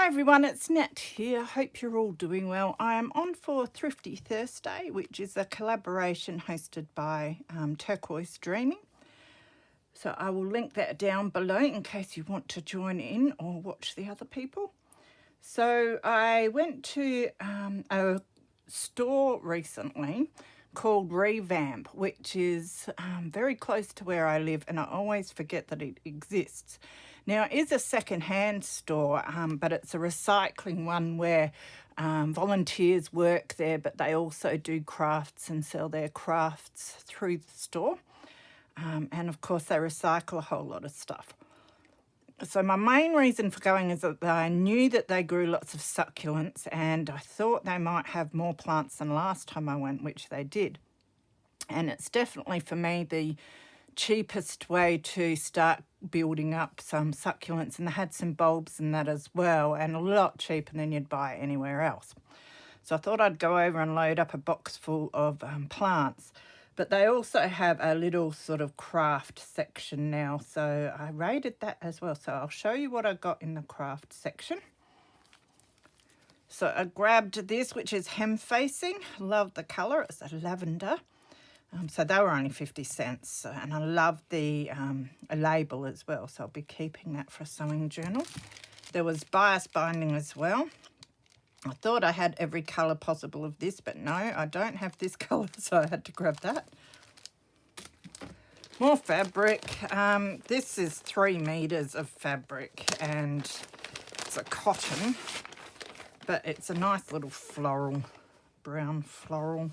Hi everyone, it's Nat here. Hope you're all doing well. I am on for Thrifty Thursday, which is a collaboration hosted by Turquoise Dreaming. So I will link that down below in case you want to join in or watch the other people. So I went to a store recently called Revamp, which is very close to where I live, and I always forget that it exists. Now, it is a secondhand store, but it's a recycling one where volunteers work there, but they also do crafts and sell their crafts through the store. And of course, they recycle a whole lot of stuff. So my main reason for going is that I knew that they grew lots of succulents, and I thought they might have more plants than last time I went, which they did. And it's definitely, for me, the cheapest way to start building up some succulents, and they had some bulbs and that as well, and a lot cheaper than you'd buy anywhere else. So I thought I'd go over and load up a box full of plants. But they also have a little sort of craft section now, so I raided that as well. So I'll show you what I got in the craft section. So I grabbed this, which is hem facing. Love the colour. It's a lavender. So they were only 50 cents, and I love the label as well, so I'll be keeping that for a sewing journal. There was bias binding as well. I thought I had every colour possible of this, but no, I don't have this colour, so I had to grab that. More fabric. This is 3 meters of fabric, and it's a cotton, but it's a nice little floral, brown floral.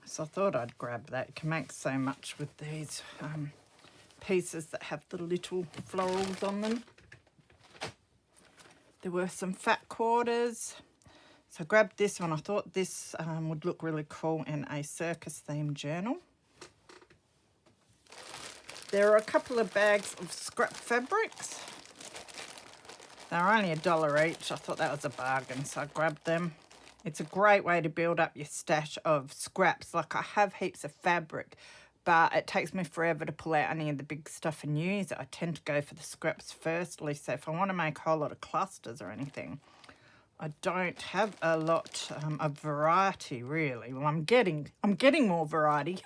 So I thought I'd grab that. You can make so much with these pieces that have the little florals on them. There were some fat quarters. So I grabbed this one. I thought this would look really cool in a circus themed journal. There are a couple of bags of scrap fabrics. They're only $1 each. I thought that was a bargain, so I grabbed them. It's a great way to build up your stash of scraps. Like, I have heaps of fabric, but it takes me forever to pull out any of the big stuff and use it. I tend to go for the scraps firstly. So if I want to make a whole lot of clusters or anything, I don't have a lot of variety, really. Well, I'm getting more variety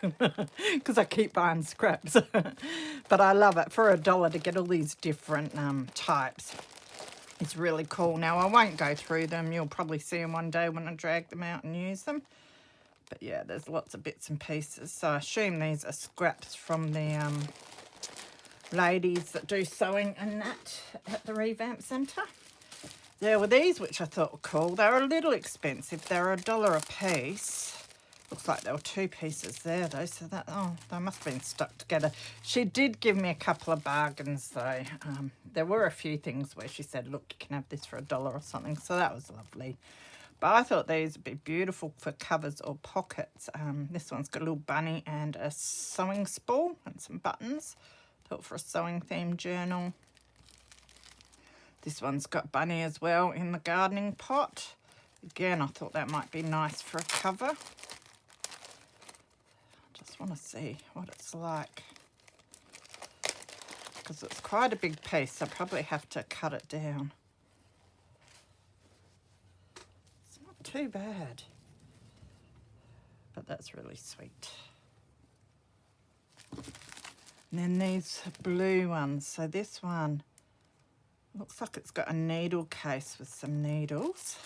because I keep buying scraps. But I love it. For $1 to get all these different types. It's really cool. Now, I won't go through them. You'll probably see them one day when I drag them out and use them. But yeah, there's lots of bits and pieces. So I assume these are scraps from the ladies that do sewing and that at the Revamp Centre. There were these, which I thought were cool. They were a little expensive. They were $1 a piece. Looks like there were 2 pieces there, though. So that, oh, they must have been stuck together. She did give me a couple of bargains, though. There were a few things where she said, look, you can have this for $1 or something. So that was lovely. But I thought these would be beautiful for covers or pockets. This one's got a little bunny and a sewing spool and some buttons. Thought for a sewing themed journal. This one's got bunny as well in the gardening pot. Again, I thought that might be nice for a cover. I just want to see what it's like, because it's quite a big piece, so I probably have to cut it down. It's not too bad, but that's really sweet. And then these blue ones. So this one looks like it's got a needle case with some needles,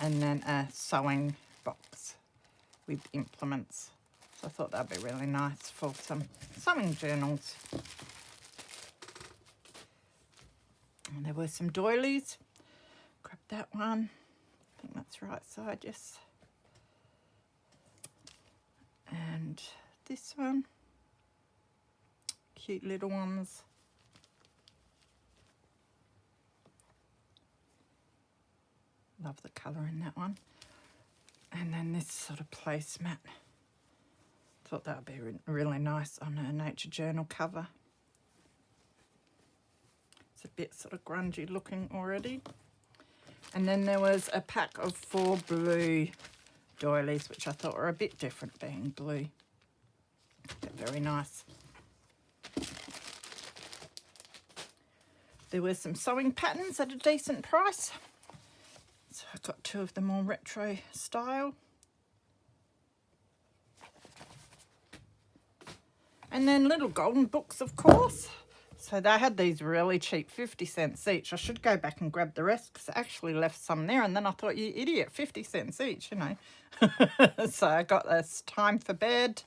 and then a sewing box with implements. So I thought that'd be really nice for some sewing journals. And there were some doilies. Grab that one. I think that's right side, yes. And this one. Cute little ones. Love the colour in that one. And then this sort of placemat. Thought that would be really nice on a nature journal cover. It's a bit sort of grungy looking already. And then there was a pack of 4 blue doilies, which I thought were a bit different being blue. They're very nice. There were some sewing patterns at a decent price. So I got 2 of the more retro style. And then little golden books, of course. So they had these really cheap, 50 cents each. I should go back and grab the rest because I actually left some there. And then I thought, you idiot, 50 cents each, you know. So I got this Time for Bed,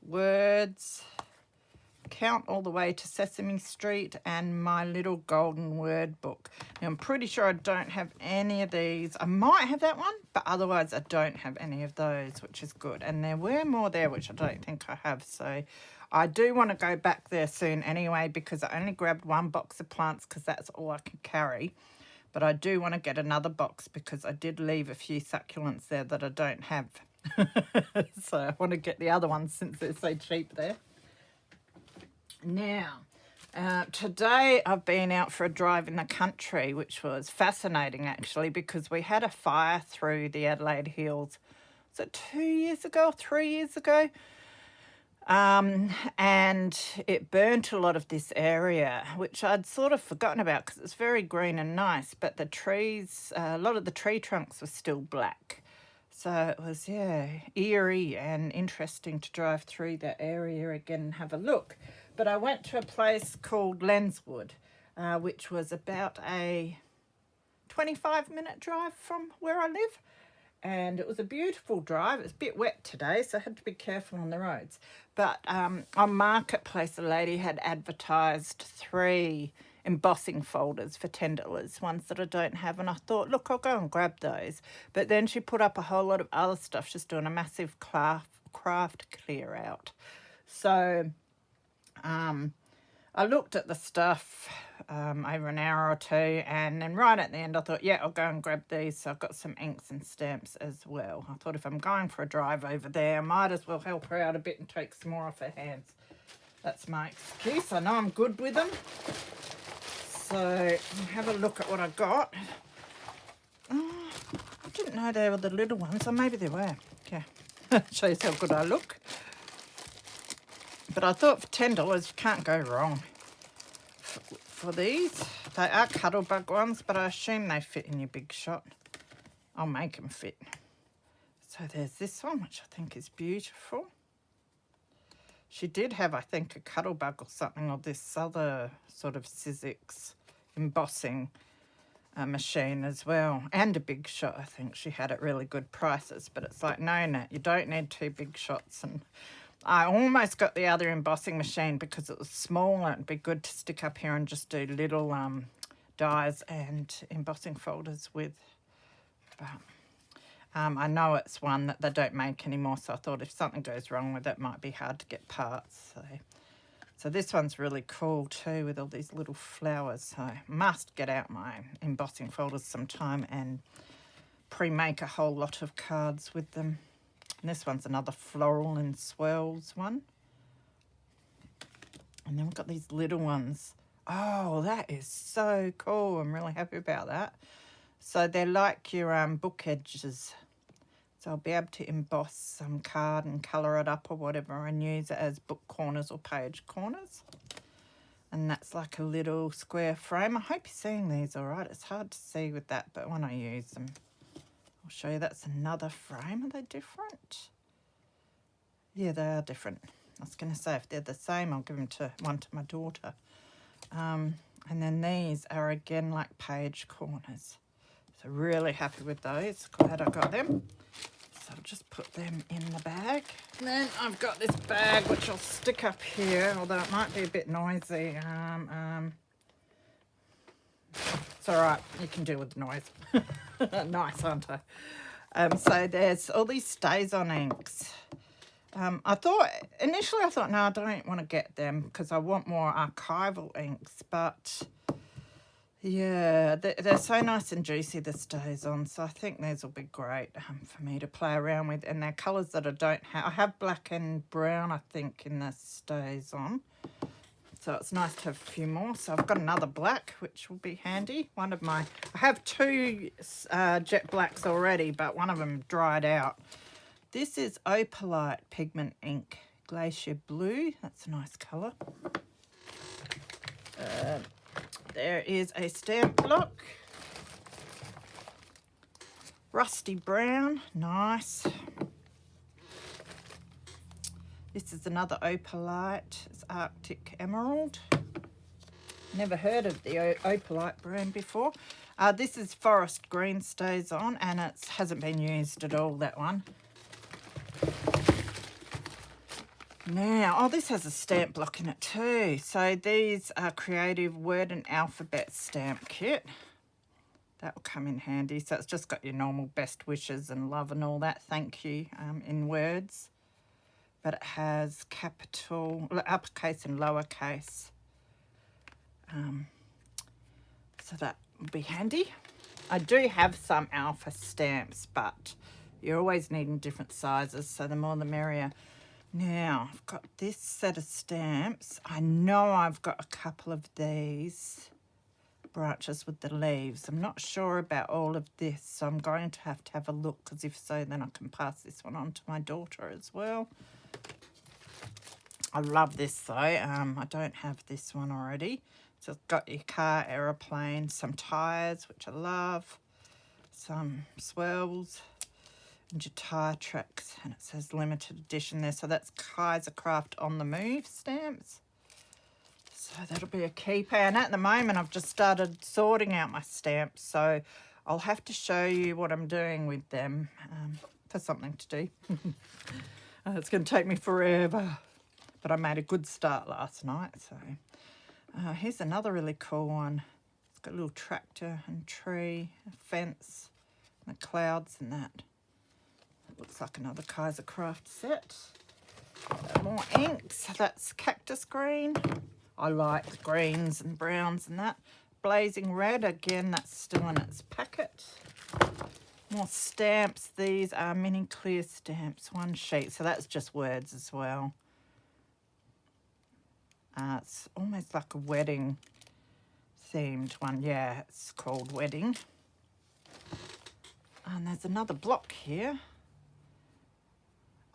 Words, Count All the Way to Sesame Street, and My Little Golden Word Book. Now, I'm pretty sure I don't have any of these. I might have that one, but otherwise I don't have any of those, which is good. And there were more there, which I don't think I have. So I do want to go back there soon anyway, because I only grabbed 1 box of plants because that's all I can carry. But I do want to get another box because I did leave a few succulents there that I don't have. So I want to get the other ones since they're so cheap there. Now, today I've been out for a drive in the country, which was fascinating actually, because we had a fire through the Adelaide Hills. Was it 2 years ago, 3 years ago? And it burnt a lot of this area, which I'd sort of forgotten about because it's very green and nice, but the trees, a lot of the tree trunks were still black. So it was, yeah, eerie and interesting to drive through that area again and have a look. But I went to a place called Lenswood, which was about a 25-minute drive from where I live. And it was a beautiful drive. It's a bit wet today, so I had to be careful on the roads. But on Marketplace, a lady had advertised 3 embossing folders for $10, ones that I don't have. And I thought, look, I'll go and grab those. But then she put up a whole lot of other stuff. She's doing a massive craft clear out. So I looked at the stuff over an hour or 2, and then right at the end I thought, yeah, I'll go and grab these. So I've got some inks and stamps as well. I thought if I'm going for a drive over there, I might as well help her out a bit and take some more off her hands. That's my excuse. I know I'm good with them. So have a look at what I got. Oh, I didn't know they were the little ones, or maybe they were. Yeah, shows how good I look. But I thought for $10 you can't go wrong for these. They are Cuttlebug ones, but I assume they fit in your big shot. I'll make them fit. So there's this one, which I think is beautiful. She did have, I think, a Cuttlebug or something, or this other sort of Sizzix embossing machine as well. And a big shot, I think. She had at really good prices. But it's like, no, Nat, you don't need 2 big shots. And I almost got the other embossing machine because it was small and it'd be good to stick up here and just do little dies and embossing folders with. But I know it's one that they don't make anymore, so I thought if something goes wrong with it, it might be hard to get parts. So this one's really cool too, with all these little flowers. So I must get out my embossing folders sometime and pre-make a whole lot of cards with them. And this one's another floral and swirls one. And then we've got these little ones. Oh, that is so cool. I'm really happy about that. So they're like your book edges. So I'll be able to emboss some card and colour it up or whatever and use it as book corners or page corners. And that's like a little square frame. I hope you're seeing these all right. It's hard to see with that, but when I use them, I'll show you. That's another frame. Are they different? Yeah, they are different. I was going to say if they're the same, I'll give them one to my daughter. And then these are again like page corners. So really happy with those. Glad I got them. So I'll just put them in the bag. And then I've got this bag which I'll stick up here, although it might be a bit noisy. It's all right. You can deal with the noise. Nice, aren't I? So there's all these stays-on inks. Initially I thought, no, I don't want to get them because I want more archival inks, but yeah, they're so nice and juicy, the stays-on, so I think these will be great for me to play around with, and they're colours that I don't have. I have black and brown, I think, in the stays-on, so it's nice to have a few more. So I've got another black, which will be handy. I have 2 jet blacks already, but one of them dried out. This is Opalite Pigment Ink Glacier Blue. That's a nice colour. is a stamp block. Rusty brown, nice. This is another opalite. It's Arctic Emerald. Never heard of the opalite brand before. This is Forest Green Stays On, and it hasn't been used at all, that one. Now, oh, this has a stamp block in it too. So these are Creative Word and Alphabet stamp kit. That will come in handy. So it's just got your normal best wishes and love and all that. Thank you in words. But it has capital, uppercase and lowercase. So that will be handy. I do have some alpha stamps, but you're always needing different sizes. So the more the merrier. Now, I've got this set of stamps. I know I've got a couple of these branches with the leaves. I'm not sure about all of this, so I'm going to have a look, because if so, then I can pass this one on to my daughter as well. I love this though. I don't have this one already. So it's got your car, aeroplane, some tyres, which I love, some swirls, and your tyre tracks, and it says limited edition there. So that's Kaiser Craft On The Move stamps. So that'll be a keeper. And at the moment, I've just started sorting out my stamps, so I'll have to show you what I'm doing with them for something to do. It's going to take me forever, but I made a good start last night. So here's another really cool one. It's got a little tractor and tree, a fence, and the clouds and that. Looks like another Kaiser Craft set. More inks. That's cactus green. I like greens and browns and that. Blazing red. Again, that's still in its packet. More stamps. These are mini clear stamps. One sheet. So that's just words as well. It's almost like a wedding themed one. Yeah, it's called Wedding. And there's another block here.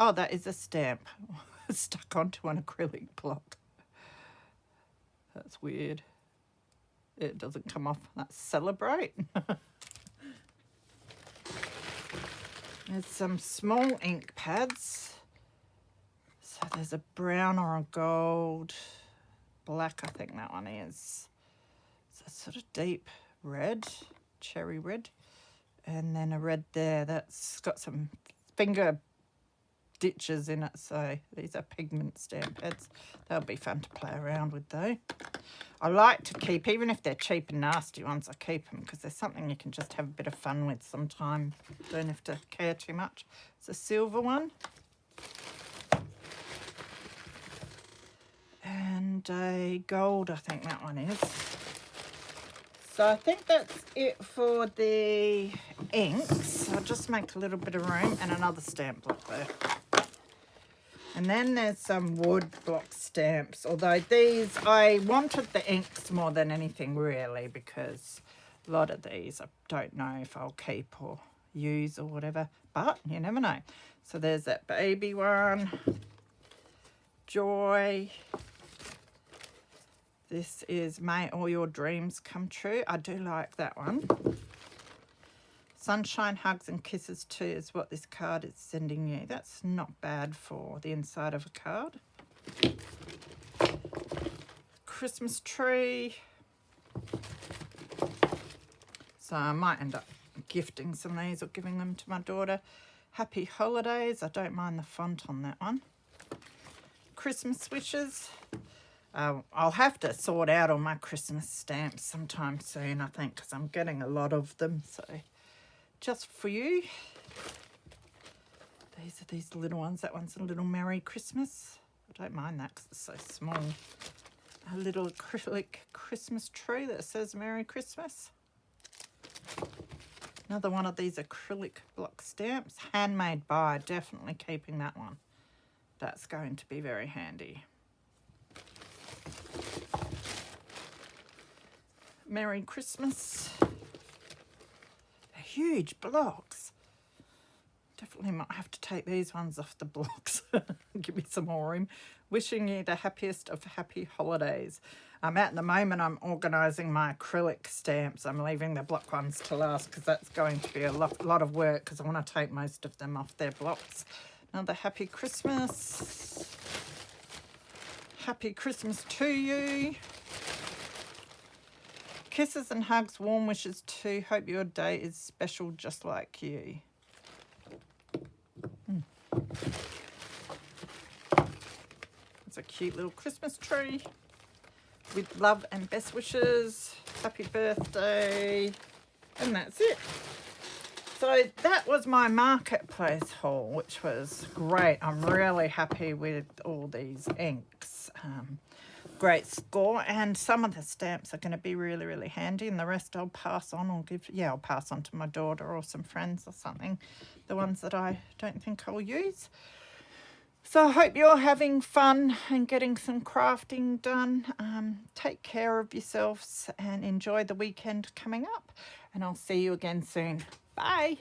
Oh, that is a stamp stuck onto an acrylic block. That's weird. It doesn't come off. That's Celebrate. There's some small ink pads. So there's a brown or a gold, black, I think that one is. It's a sort of deep red, cherry red. And then a red there that's got some finger ditches in it, so these are pigment stamp pads. They'll be fun to play around with though. I like to keep, even if they're cheap and nasty ones, I keep them because there's something you can just have a bit of fun with sometime. Don't have to care too much. It's a silver one. And a gold, I think that one is. So I think that's it for the inks. I'll just make a little bit of room and another stamp block there. And then there's some wood block stamps, although these, I wanted the inks more than anything really, because a lot of these I don't know if I'll keep or use or whatever, but you never know. So there's that baby one, Joy. This is May All Your Dreams Come True. I do like that one. Sunshine, Hugs and Kisses too is what this card is sending you. That's not bad for the inside of a card. Christmas tree. So I might end up gifting some of these or giving them to my daughter. Happy Holidays. I don't mind the font on that one. Christmas wishes. I'll have to sort out all my Christmas stamps sometime soon, I think, because I'm getting a lot of them. So just for you. These are these little ones. That one's a little Merry Christmas. I don't mind that because it's so small. A little acrylic Christmas tree that says Merry Christmas. Another one of these acrylic block stamps. Handmade by, definitely keeping that one. That's going to be very handy. Merry Christmas. Huge blocks. Definitely might have to take these ones off the blocks. Give me some more room. Wishing you the happiest of happy holidays. At the moment, I'm organising my acrylic stamps. I'm leaving the block ones to last because that's going to be a lot of work because I want to take most of them off their blocks. Another Happy Christmas. Happy Christmas to you. Kisses and hugs, warm wishes too. Hope your day is special just like you. It's a cute little Christmas tree with love and best wishes. Happy birthday. And that's it. So that was my marketplace haul, which was great. I'm really happy with all these inks. Great score, and some of the stamps are going to be really, really handy, and the rest I'll pass on or I'll pass on to my daughter or some friends or something, the ones that I don't think I'll use. So I hope you're having fun and getting some crafting done. Take care of yourselves and enjoy the weekend coming up, and I'll see you again soon. Bye.